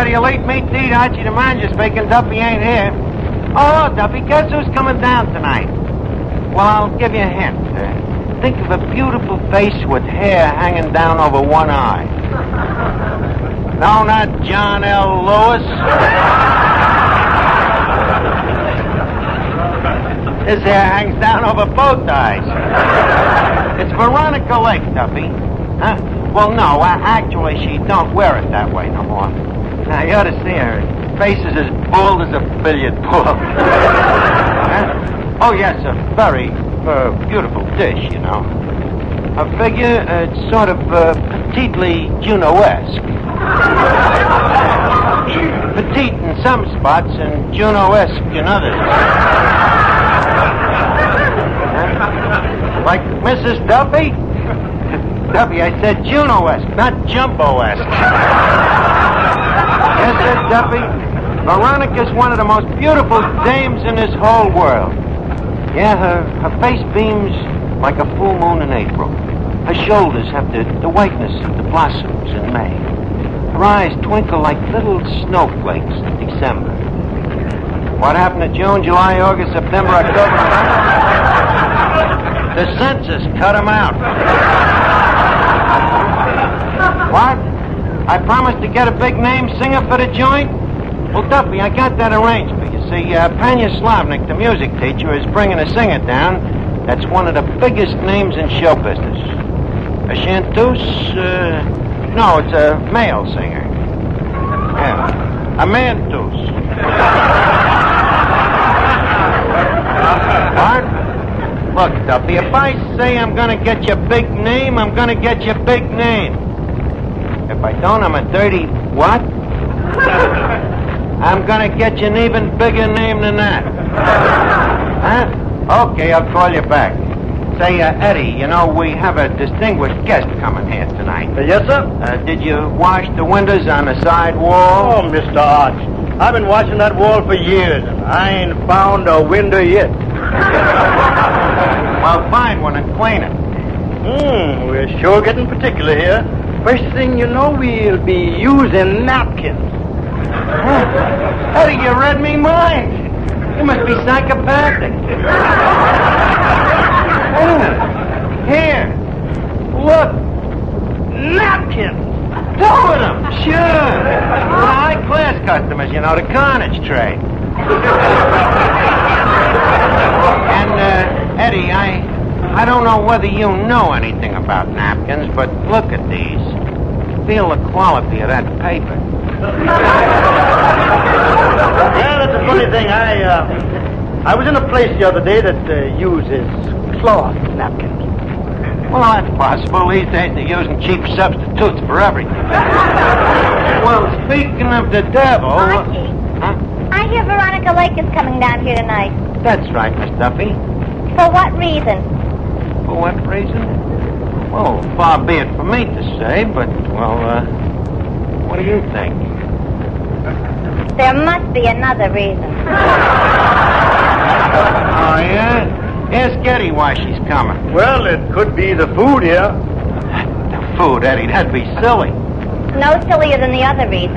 where the elite meet to eat. Archie the Manager speaking. Duffy ain't here. Oh, Duffy, guess who's coming down tonight? Well, I'll give you a hint. Think of a beautiful face with hair hanging down over one eye. No, not John L. Lewis. His hair hangs down over both eyes. It's Veronica Lake, Duffy. Huh? Well, no, actually, she don't wear it that way no more. Now, you ought to see her. Her face is as bald as a billiard ball. Huh? Oh, yes, a very beautiful dish, you know. Her figure, it's sort of petitely Juno-esque. Petite in some spots and Juno-esque in others. Like Mrs. Duffy? Duffy, I said Juno-esque, not Jumbo-esque. Yes, sir, Duffy. Veronica's one of the most beautiful dames in this whole world. Yeah, her face beams like a full moon in April. Her shoulders have the whiteness of the blossoms in May. Her eyes twinkle like little snowflakes in December. What happened to June, July, August, September, October, November? The census cut them out. What? I promised to get a big name singer for the joint? Well, Duffy, I got that arranged for you. See, Panya Slavnik, the music teacher, is bringing a singer down that's one of the biggest names in show business. A chanteuse? No, it's a male singer. Yeah, a manteuse. What? Look, Duffy, if I say I'm going to get you a big name, I'm going to get you a big name. If I don't, I'm a dirty what? I'm going to get you an even bigger name than that. Huh? Okay, I'll call you back. Say, Eddie, you know, we have a distinguished guest coming here tonight. Yes, sir? Did you wash the windows on the side wall? Oh, Mr. Arch, I've been watching that wall for years, and I ain't found a window yet. Well, find one and clean it. We're sure getting particular here. First thing you know, we'll be using napkins. Eddie, you read me mind. You must be psychopathic. Here. Look. Napkins! Two of them. Sure. High-class customers, you know, the carnage trade. And, Eddie, I don't know whether you know anything about napkins, but look at these. Feel the quality of that paper. Yeah, that's a funny thing. I was in a place the other day that uses cloth napkins. Well, that's possible. These days they're using cheap substitutes for everything. Well, speaking of the devil... Archie, I hear Veronica Lake is coming down here tonight. That's right, Miss Duffy. For what reason? For what reason? Well, far be it for me to say, but, well, what do you think? There must be another reason. Oh, yeah? Ask Eddie why she's coming. Well, it could be the food here. The food, Eddie, that'd be silly. No sillier than the other reason.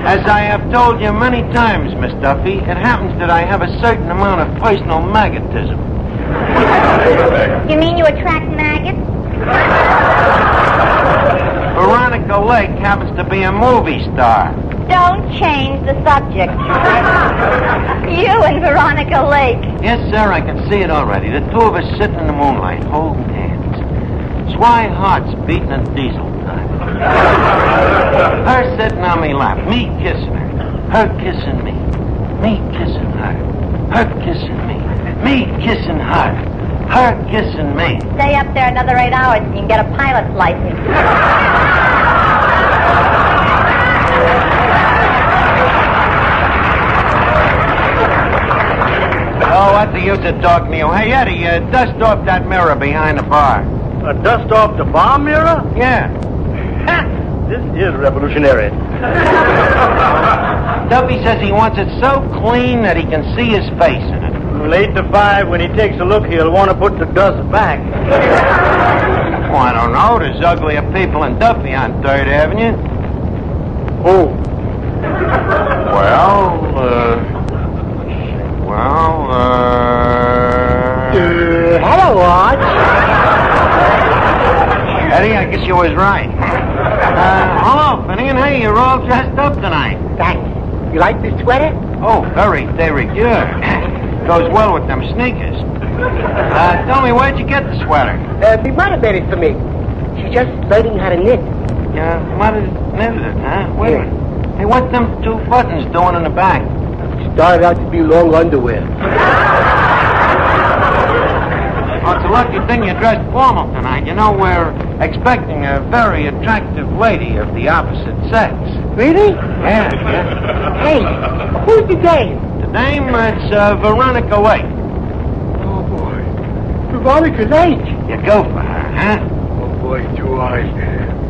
As I have told you many times, Miss Duffy, it happens that I have a certain amount of personal magnetism. You mean you attract maggots? Veronica Lake happens to be a movie star. Don't change the subject. You and Veronica Lake. Yes, sir, I can see it already. The two of us sitting in the moonlight, holding hands. Swy hearts beating in diesel time. Her sitting on me lap, me kissing her. Her kissing me. Me kissing her. Her kissing me. Me kissing her. Her kissing me. Stay up there another 8 hours and you can get a pilot's license. Oh, what's the use of talking to you? Hey, Eddie, dust off that mirror behind the bar. Dust off the bar mirror? Yeah. Ha! This is revolutionary. Duffy says he wants it so clean that he can see his face in it. Well, 8 to 5, when he takes a look, he'll want to put the dust back. Oh, I don't know. There's uglier people in Duffy on 3rd Avenue. Oh. Hello, Arch. Eddie, I guess you was right. Hello, Finnegan. Hey, you're all dressed up tonight. Thanks. You like this sweater? Oh, very de rigueur. Goes well with them sneakers. Tell me, where'd you get the sweater? My mother made it for me. She's just learning how to knit. Your mother knitted it, huh? Wait a minute. Hey, what's them 2 buttons doing in the back? Started out to be long underwear. Oh, it's a lucky thing you dressed formal tonight. You know, we're expecting a very attractive lady of the opposite sex. Really? Yeah. Hey, who's the dame? The name, it's Veronica Lake. Oh, boy. Veronica Lake. You go for her, huh? Oh, boy, do I.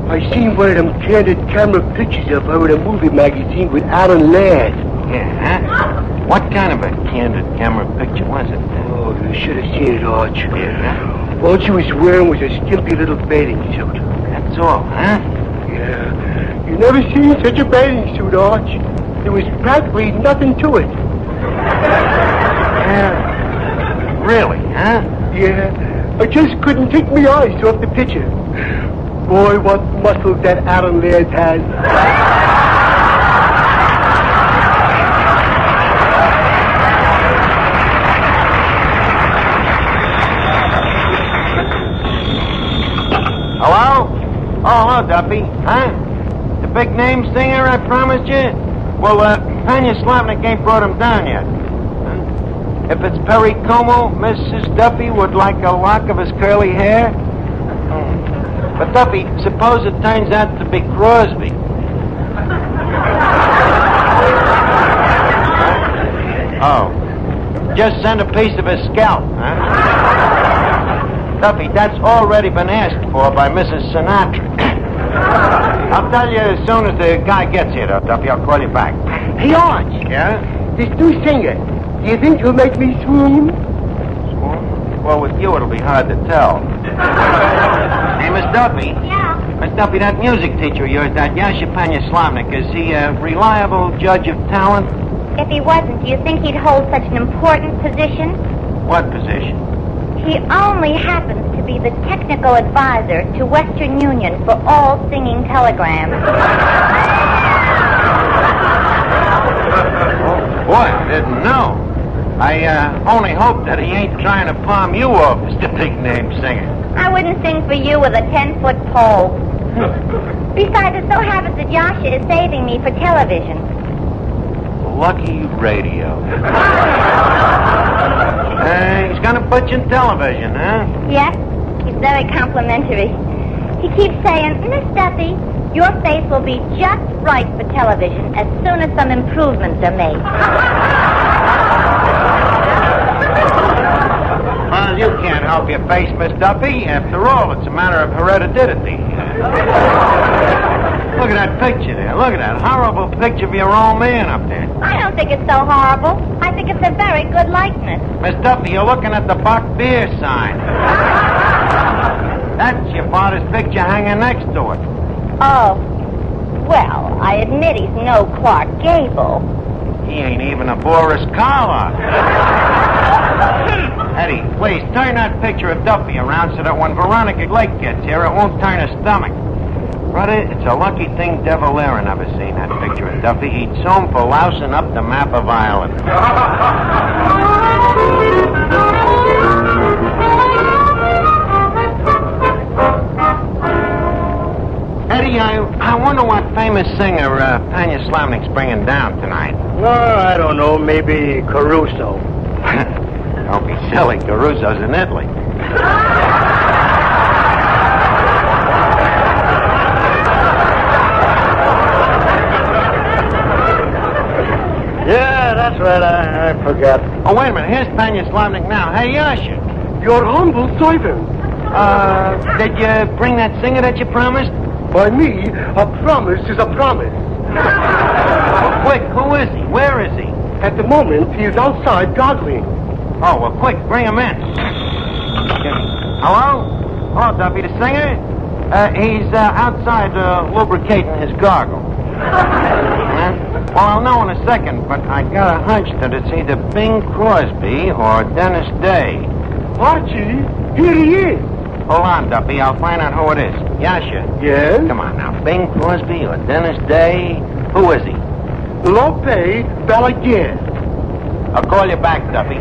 I seen one of them candid camera pictures of her in a movie magazine with Alan Ladd. Yeah, huh? What kind of a candid camera picture was it? Oh, you should have seen it, Arch. Yeah? All she was wearing was a skimpy little bathing suit. That's all, huh? Yeah. You never seen such a bathing suit, Arch. There was practically nothing to it. Yeah. Really, huh? Yeah. I just couldn't take my eyes off the picture. Boy, what muscles that Alan Ladd has. Hello? Oh, hello, Duffy. Huh? The big name singer I promised you? Well, Tanya Slavnik ain't brought him down yet. Huh? If it's Perry Como, Mrs. Duffy would like a lock of his curly hair? But, Duffy, suppose it turns out to be Crosby. Oh. Just send a piece of his scalp, huh? Duffy, that's already been asked for by Mrs. Sinatra. I'll tell you as soon as the guy gets here, though, Duffy. I'll call you back. Hey, Arch. Yeah? This new singer, do you think he'll make me swoon? Well, with you, it'll be hard to tell. Hey, Miss Duffy. Yeah. Miss Duffy, that music teacher of yours, that Yasha Slavnik, is he a reliable judge of talent? If he wasn't, do you think he'd hold such an important position? What position? He only happens to be the technical advisor to Western Union for all singing telegrams. Oh, boy, I didn't know. I only hope that he ain't trying to palm you off as the big-name singer. I wouldn't sing for you with a 10-foot pole. Besides, it so happens that Yasha is saving me for television. Lucky radio. He's gonna put you in television, huh? Yes, he's very complimentary. He keeps saying, Miss Duffy, your face will be just right for television as soon as some improvements are made. Well, you can't help your face, Miss Duffy. After all, it's a matter of heredity. Look at that picture there. Look at that horrible picture of your old man up there. I don't think it's so horrible. I think it's a very good likeness. Miss Duffy, you're looking at the Buck Beer sign. That's your father's picture hanging next to it. Oh, well, I admit he's no Clark Gable. He ain't even a Boris Karloff. Eddie, please, turn that picture of Duffy around so that when Veronica Lake gets here, it won't turn her stomach. Brother, it's a lucky thing Devil Larry never seen that picture of Duffy. He'd sue him for lousing up the map of Ireland. Eddie, I wonder what famous singer Tanya Slavnik's bringing down tonight. Well, I don't know. Maybe Caruso. Don't be silly. Caruso's in Italy. Yeah, that's right. I forgot. Oh, wait a minute. Here's Tanya Slavnik now. Hey, Yasha. Your humble servant. Did you bring that singer that you promised? By me, a promise is a promise. Quick, who is he? Where is he? At the moment, he is outside gargling. Oh, well, quick, bring him in. Hello? Hello, Duffy, the singer? He's outside lubricating his gargle. Well, I'll know in a second, but I got a hunch that it's either Bing Crosby or Dennis Day. Archie, here he is. Hold on, Duffy. I'll find out who it is. Yasha. Yes? Come on now. Bing Crosby or Dennis Day? Who is he? Lope Balaguer. I'll call you back, Duffy.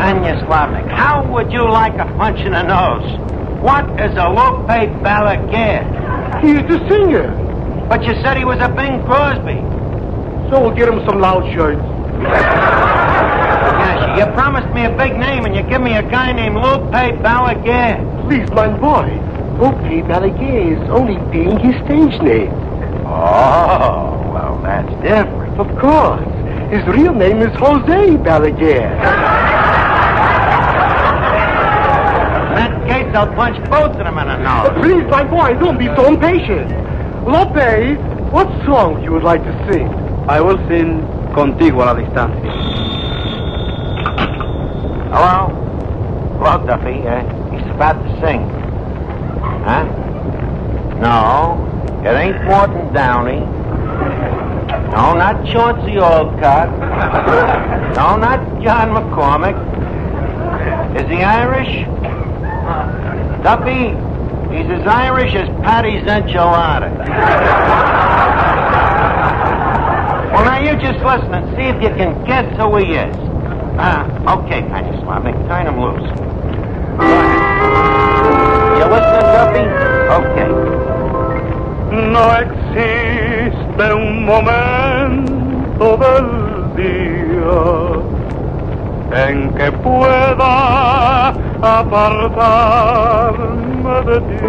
Anya Slavnik, how would you like a punch in the nose? What is a Lope Balaguer? He's the singer. But you said he was a Bing Crosby. So we'll get him some loud shirts. Yasha, you promised me a big name and you give me a guy named Lope Balaguer. Please, my boy. Lope Balaguer is only being his stage name. Oh, well, that's different. Of course. His real name is Jose Balaguer. In that case, I'll punch both of them in the nose. Please, my boy, don't be so impatient. Lope, what song you would like to sing? I will sing Contigo a la Distancia. Hello? Hello, Duffy. He's about to sing. Huh? No, it ain't Morton Downey. No, not Chauncey Alcott. No, not John McCormick. Is he Irish? Duffy, he's as Irish as Patty's enchilada. Well, now you just listen and see if you can guess who he is. Okay, Penny Slavnik, turn him loose. Go ahead. You listening, Duffy? Okay. No existe un momento del día en que pueda apartarme de ti.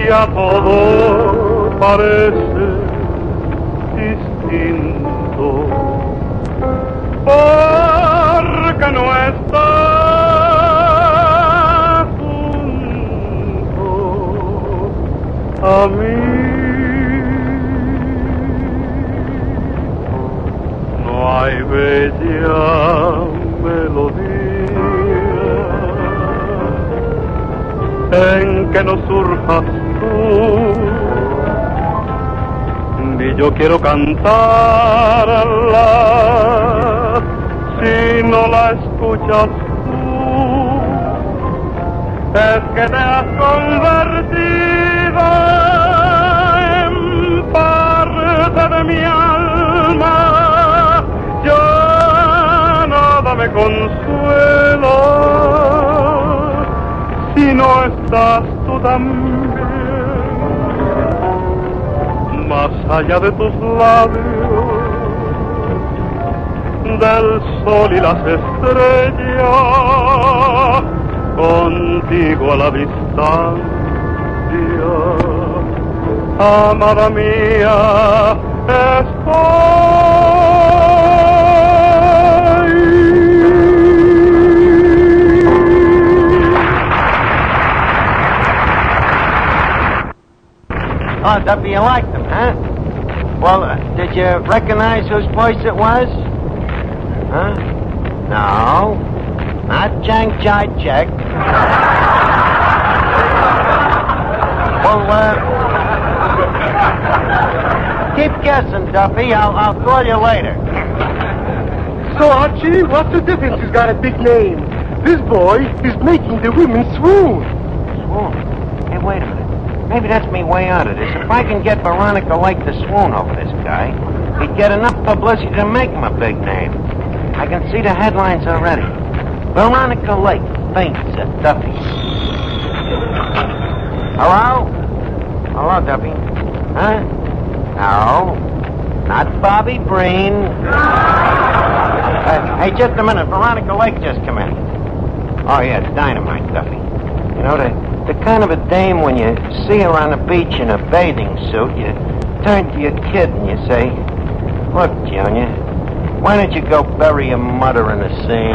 Ya todo parece distinto porque no estás junto a mí. No hay bella melodía en que no surjas tú, ni yo quiero cantarla si no la escuchas tú. Es que te has convertido en parte de mi alma. Ya nada me consuela si no estás tú también. Más allá de tus labios, del sol y las estrellas, contigo a la distancia, amada mía, Oh, Duffy, you liked them, huh? Well, did you recognize whose voice it was? Huh? No. Not Jank Jai Jack. Well, keep guessing, Duffy. I'll call you later. So, Archie, what's the difference? He's got a big name. This boy is making the women swoon. Swoon? Hey, wait a minute. Maybe that's me way out of this. If I can get Veronica Lake to swoon over this guy, he'd get enough publicity to make him a big name. I can see the headlines already. Veronica Lake faints at Duffy. Hello? Hello, Duffy. Huh? No. Not Bobby Breen. Hey, just a minute. Veronica Lake just come in. Oh, yeah, it's dynamite, Duffy. You know, the kind of a dame when you see her on the beach in a bathing suit, you turn to your kid and you say, "Look, Junior, why don't you go bury your mother in the sea?"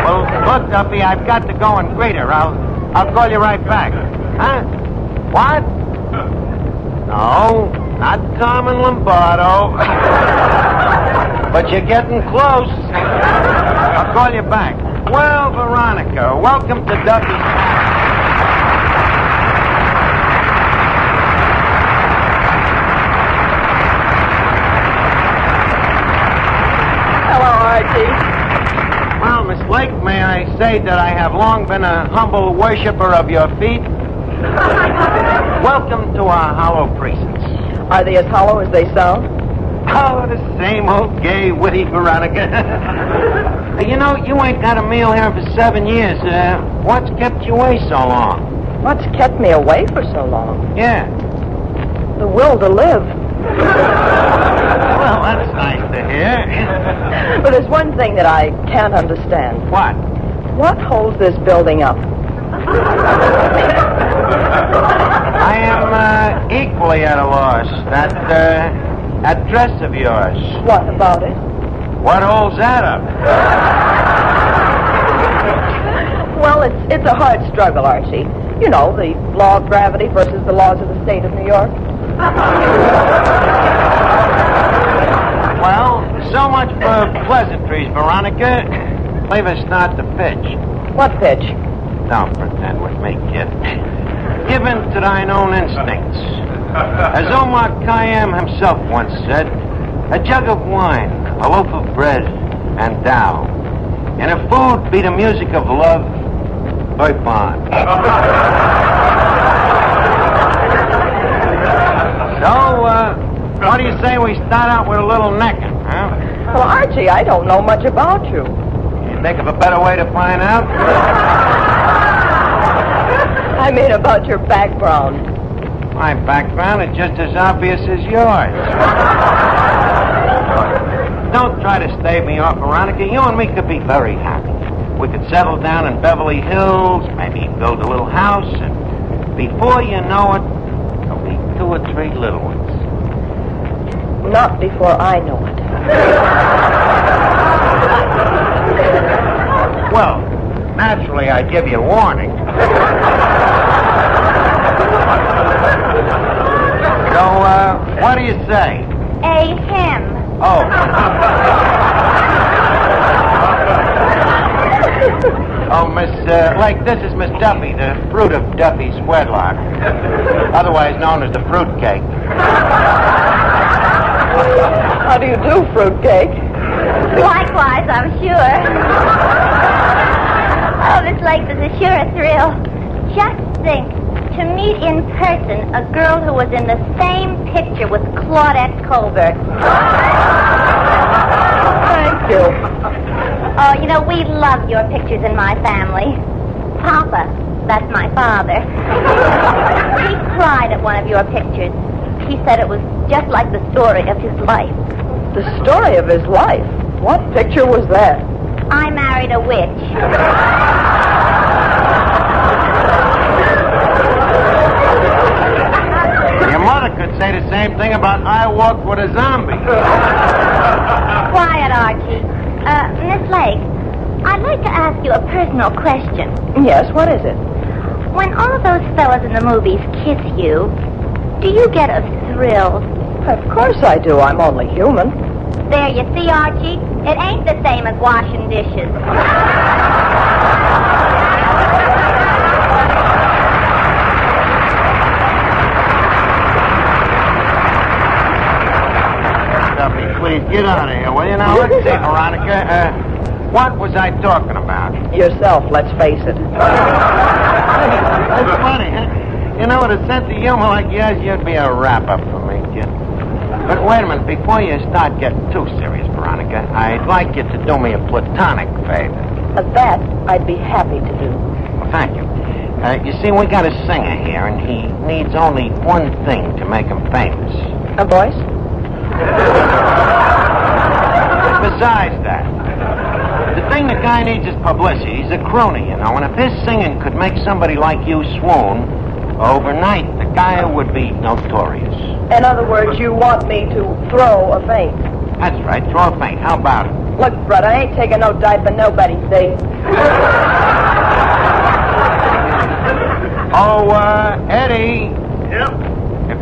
Well, look, Duffy, I've got to go and greet her. I'll call you right back. Huh? What? No, not Carmen Lombardo. But you're getting close. I'll call you back. Well, Veronica, welcome to Duffy's. Hello, Archie. Well, Miss Lake, may I say that I have long been a humble worshiper of your feet? Welcome to our hollow precincts. Are they as hollow as they sound? Oh, the same old gay, witty Veronica. You know, you ain't got a meal here for 7 years. What's kept you away so long? What's kept me away for so long? Yeah. The will to live. Well, that's nice to hear. But there's one thing that I can't understand. What? What holds this building up? I am equally at a loss. That dress of yours. What about it? What holds that up? Well, it's a hard struggle, Archie. You know, the law of gravity versus the laws of the state of New York. Well, so much for pleasantries, Veronica. Leave us start the pitch. What pitch? Don't pretend with me, kid. Give in to thine own instincts. As Omar Khayyam himself once said, a jug of wine, a loaf of bread, and Tao. And if food be the music of love, pipe on. So, what do you say we start out with a little necking, huh? Well, Archie, I don't know much about you. You think of a better way to find out? I mean about your background. My background is just as obvious as yours. Don't try to stave me off, Veronica. You and me could be very happy. We could settle down in Beverly Hills, maybe build a little house, and before you know it, there'll be 2 or 3 little ones. Not before I know it. Well, naturally, I'd give you warning. So, what do you say? A him. Oh. Oh, Miss Lake, this is Miss Duffy, the fruit of Duffy's wedlock, otherwise known as the fruitcake. How do you do, fruitcake? Likewise, I'm sure. Oh, Miss Lake, this is sure a thrill. Just think, to meet in person a girl who was in the same picture with Claudette Colbert. Thank you. Oh, you know, we love your pictures in my family. Papa, that's my father. He cried at one of your pictures. He said it was just like the story of his life. The story of his life? What picture was that? I married a witch. Your mother could say the same thing about I walked with a zombie. Quiet, Archie. Miss Lake, I'd like to ask you a personal question. Yes, what is it? When all those fellas in the movies kiss you, do you get a thrill? Of course I do. I'm only human. There, you see, Archie? It ain't the same as washing dishes. Duffy, please get out of here, will you? Now, let's see, Veronica. What was I talking about? Yourself, let's face it. That's funny, huh? You know, with a sense of humor like yours, you'd be a wrap-up for me, kid. But wait a minute, before you start getting too serious, Veronica, I'd like you to do me a platonic favor. That I'd be happy to do. Well, thank you. You see, we got a singer here, and he needs only one thing to make him famous. A voice? Besides that, the thing the guy needs is publicity. He's a crooner, you know, and if his singing could make somebody like you swoon, overnight, the guy would be notorious. In other words, you want me to throw a feint. That's right, throw a feint. How about it? Look, Brett, I ain't taking no dive for nobody, see? Oh, Eddie. Yep.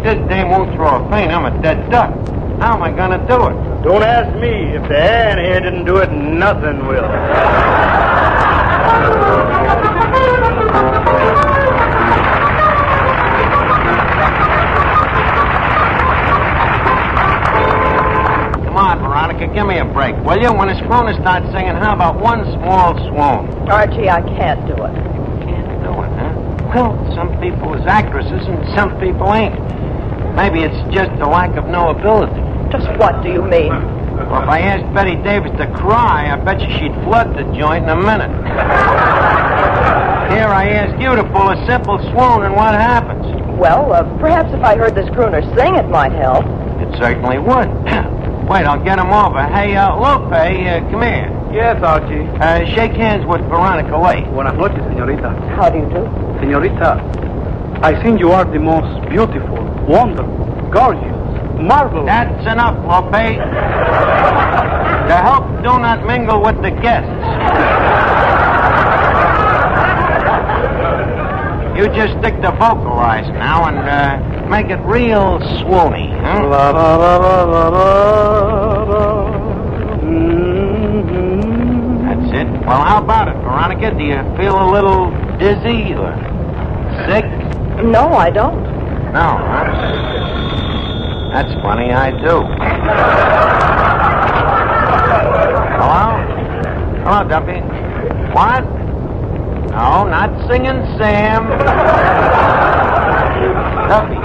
this dame won't throw a feint, I'm a dead duck. How am I going to do it? Don't ask me. If the hair in here didn't do it, nothing will. Come on, Veronica, give me a break, will you? When his crooner starts singing, how about one small swoon? Archie, I can't do it. Can't do it, huh? Well, some people is actresses and some people ain't. Maybe it's just a lack of knowability. Just what do you mean? Well, if I asked Betty Davis to cry, I bet you she'd flood the joint in a minute. Here I ask you to pull a simple swoon, and what happens? Well, perhaps if I heard this crooner sing, it might help. It certainly would. Wait, I'll get him over. Hey, Lope, come here. Yes, Archie. Shake hands with Veronica Lake. Buenas noches, señorita. How do you do? Señorita, I think you are the most beautiful, wonderful, gorgeous, marvelous. That's enough, Lope. The help do not mingle with the guests. You just stick to vocalize now and make it real swoony, huh? La, la, la, la, la, la. That's it. Well, how about it, Veronica? Do you feel a little dizzy or sick? No, I don't. No, huh? That's funny, I do. Hello? Hello, Duffy. What? No, not singing Sam. Duffy,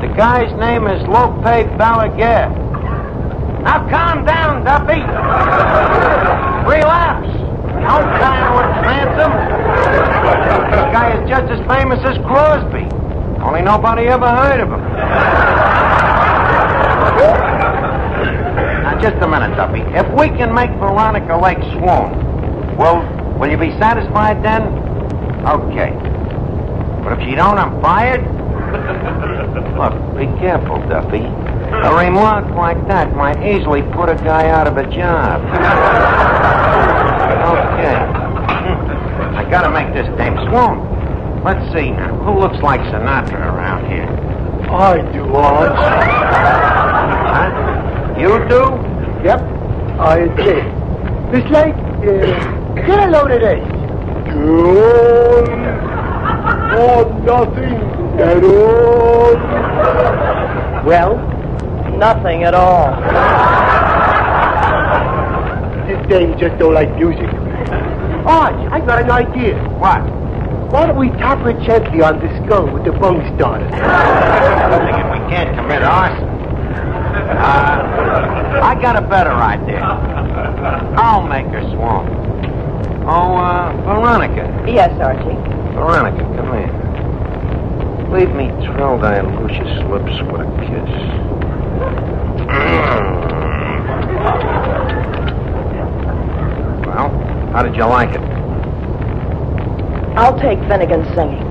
the guy's name is Lope Balaguer. Now calm down, Duffy. Relax. Don't time with ransom. This guy is just as famous as Crosby. Only nobody ever heard of him. Now, just a minute, Duffy. If we can make Veronica Lake swoon, will you be satisfied then? Okay. But if she don't, I'm fired? Look, be careful, Duffy. A remark like that might easily put a guy out of a job. Okay. I gotta make this dame swoon. Let's see now. Who looks like Sinatra around here? I do, Arch. Huh? You do? Yep, I did. Miss Lake, get a load of this. Good. Or nothing at all. Well, Nothing at all. this dame just don't like music. Arch, I got an idea. What? Why don't we tap her gently on the skull with the bung starter? Thinking we can't commit arson. I got a better idea. I'll make her swoon. Oh, Veronica. Yes, Archie. Veronica, come here. Leave me thrill thy luscious lips with a kiss. Well, how did you like it? I'll take Finnegan singing.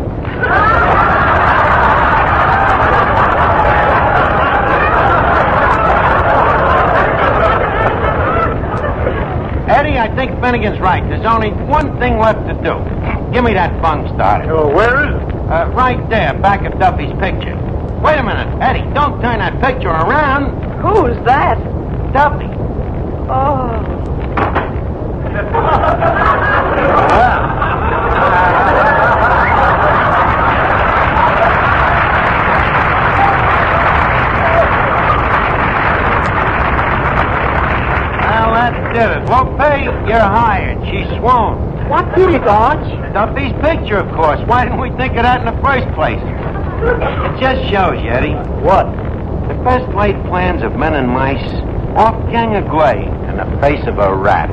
Eddie, I think Finnegan's right. There's only one thing left to do. Give me that bung starter. Oh, where is it? Right there, back of Duffy's picture. Wait a minute, Eddie, don't turn that picture around. Who's that? Duffy. Oh. Well, that did it. Lope, you're hired. She swooned. What did it, Arch? Duffy's picture, of course. Why didn't we think of that in the first place? It just shows you, Eddie. What? The best laid plans of men and mice off gang agley in the face of a rat.